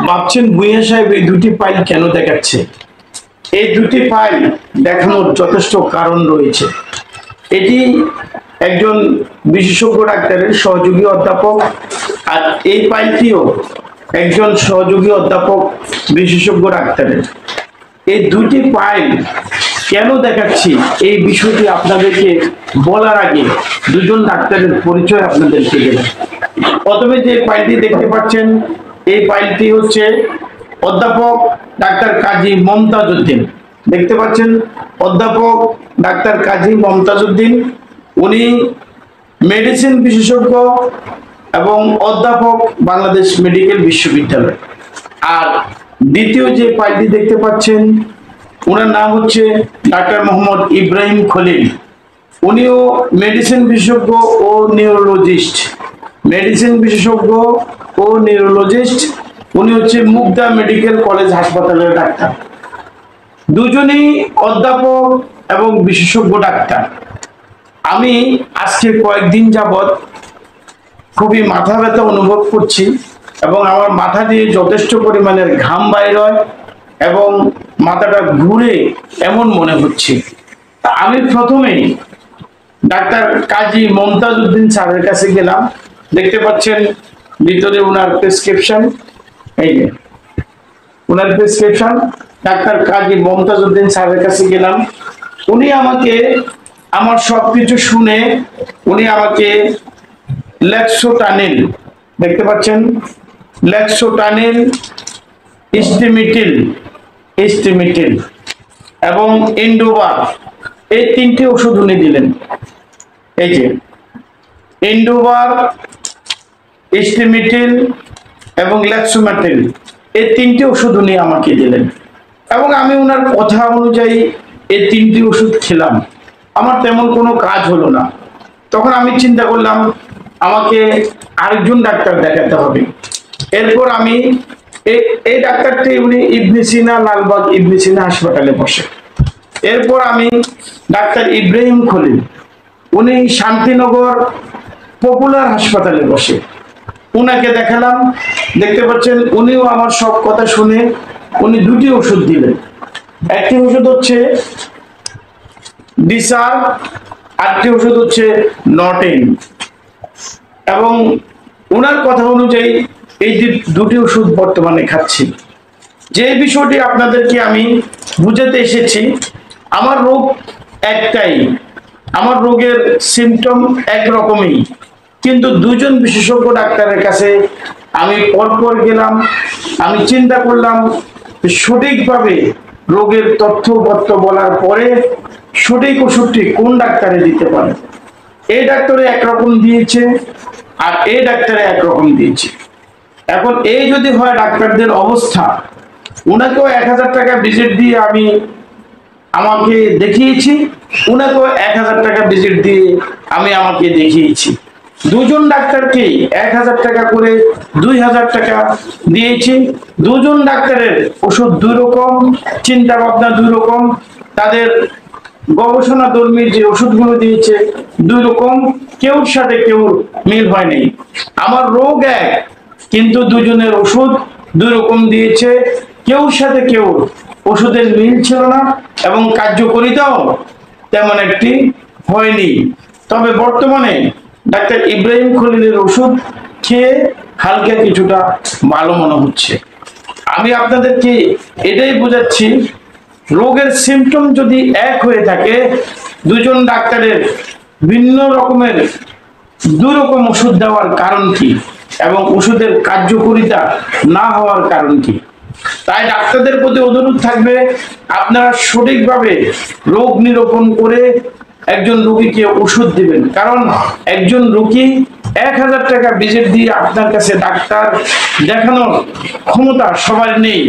ভাবছেন ভূঁইয়া সাহেব এই দুটি ফাইল কেন দেখাচ্ছে? এই দুটি ফাইল দেখানোর যথেষ্ট কারণ রয়েছে। এটি একজন বিশেষজ্ঞ ডাক্তারের সহযোগী অধ্যাপক, আর এই ফাইলটিও একজন সহযোগী অধ্যাপক বিশেষজ্ঞ ডাক্তারের। এই দুটি ফাইল কেন দেখাচ্ছি এই বিষয়টি আপনাদেরকে বলার আগে দুজন ডাক্তারের পরিচয় আপনাদেরকে দেব। প্রথমে যে ফাইলটি দেখতে পাচ্ছেন, এই ফাইলটি হচ্ছে অধ্যাপক ডাক্তার কাজী মমতাজ উদ্দিন। দেখতে পাচ্ছেন অধ্যাপক ডাক্তার কাজী মমতাজ উদ্দিন, উনি মেডিসিন বিশেষজ্ঞ এবং অধ্যাপক বাংলাদেশ মেডিকেল বিশ্ববিদ্যালয়। আর দ্বিতীয় যে ফাইলটি দেখতে পাচ্ছেন, ওনার নাম হচ্ছে ডাক্তার মোহাম্মদ ইব্রাহিম খলিল। উনিও মেডিসিন বিশেষজ্ঞ ও নিউরোলজিস্ট। মেডিসিন বিশেষজ্ঞ ও নিউরোলজিস্ট, উনি হচ্ছে মুগদা মেডিকেল কলেজ হাসপাতালের ডাক্তার। দুজনেই অধ্যাপক এবং বিশেষজ্ঞ ডাক্তার। আমি আজকে কয়েকদিন যাবৎ খুবই মাথা ব্যথা অনুভব করছি এবং আমার মাথা দিয়ে যথেষ্ট পরিমাণের ঘাম বাইর হয় এবং মাথাটা ঘুরে এমন মনে হচ্ছে। আমি প্রথমেই ডাক্তার কাজী মমতাজ উদ্দিন স্যারের কাছে গেলাম। দেখতে পাচ্ছেন ভিতরে ওনার প্রেসক্রিপশন, এই যে ওনার প্রেসক্রিপশন। ডাক্তার কাজী মমতাজ উদ্দিন স্যারের কাছে গেলাম। উনি আমাকে আমার সবকিছু শুনে উনি আমাকে লেক্সোটানিল, দেখতে পাচ্ছেন লেক্সোটানিল, স্টিমিটিল এবং ইন্ডোভার, এই তিনটি ওষুধ উনি দিলেন। এই যে ইন্ডোভার, স্টিমিটিল এবং লেক্সোমেটিল, এই তিনটি ওষুধ উনি আমাকে দিলেন এবং আমি ওনার কথা অনুযায়ী এই তিনটি ওষুধ খেলাম। আমার তেমন কোনো কাজ হলো না। তখন আমি চিন্তা করলাম আমাকে আরেকজন ডাক্তার দেখাতে হবে। এরপর আমি এই ডাক্তারটি উনি ইবনে সিনা, লালবাগ ইবনে সিনা হাসপাতালে বসে। এরপর আমি ডাক্তার ইব্রাহিম খলিল, উনি শান্তিনগর পপুলার হাসপাতালে বসে, উনাকে দেখালাম। দেখতে পাচ্ছেন উনিও আমার সব কথা শুনে উনি দুটি ওষুধ দিলেন। একটি ওষুধ হচ্ছে ডিসার, আরেকটি ওষুধ হচ্ছে নটেন। এবং ওনার কথা অনুযায়ী এই দুটি ওষুধ বর্তমানে খাচ্ছি। যে বিষয়টি আপনাদেরকে আমি বুঝাতে এসেছি, আমার রোগ একটাই, আমার রোগের সিমটম একরকমই, কিন্তু দুজন বিশেষজ্ঞ ডাক্তারের কাছে আমি পরপর গেলাম। আমি চিন্তা করলাম সঠিকভাবে রোগের তথ্যপত্র বলার পরে সঠিক ওষুধটি কোন ডাক্তারে দিতে পারে। এই ডাক্তারে একরকম দিয়েছে আর এই ডাক্তারে একরকম দিয়েছে। এখন এই যদি হয় ডাক্তারদের অবস্থা, ওনাকেও 1000 টাকা ভিজিট দিয়ে আমাকে দেখিয়েছি, ওনাকেও 1000 টাকা ভিজিট দিয়ে আমাকে দেখিয়েছি। দুজন ডাক্তারকে 1000 টাকা করে 2000 টাকা দিয়েছি। দুজন ডাক্তারের ওষুধ দুই রকম, চিন্তা ভাবনা দুই রকম, তাদের গবেষণা ধর্মী যে ওষুধগুলো দিয়েছে দুই রকম, কেউর সাথে কেউ মিল হয়নি। আমার রোগ এক, কিন্তু দুজনের ওষুধ দুই রকম দিয়েছে, কেউর সাথে কেউ ওষুধের মিল ছিল না এবং কার্যকারিতাও তেমন একটি হয়নি। তবে বর্তমানে ডাক্তার ইব্রাহিম খলিলের ওষুধ খেয়ে হালকা কিছুটা ভালো মনে হচ্ছে। আমি আপনাদেরকে এটাই বোঝাচ্ছি, রোগের সিমটম যদি এক হয়ে থাকে, দুজন ডাক্তারের ভিন্ন রকমের দুই রকম ওষুধ দেওয়ার কারণ কি এবং ওষুধের কার্যকারিতা না হওয়ার কারণ কি। তাই ডাক্তারদের প্রতি অনুরোধ থাকবে, আপনারা সঠিকভাবে রোগ নিরূপণ করে একজন রোগীকে ওষুধ দিবেন। কারণ একজন রোগী 1000 টাকা ভিজিট দিয়ে আপনার কাছে ডাক্তার দেখানোর ক্ষমতা সবার নেই।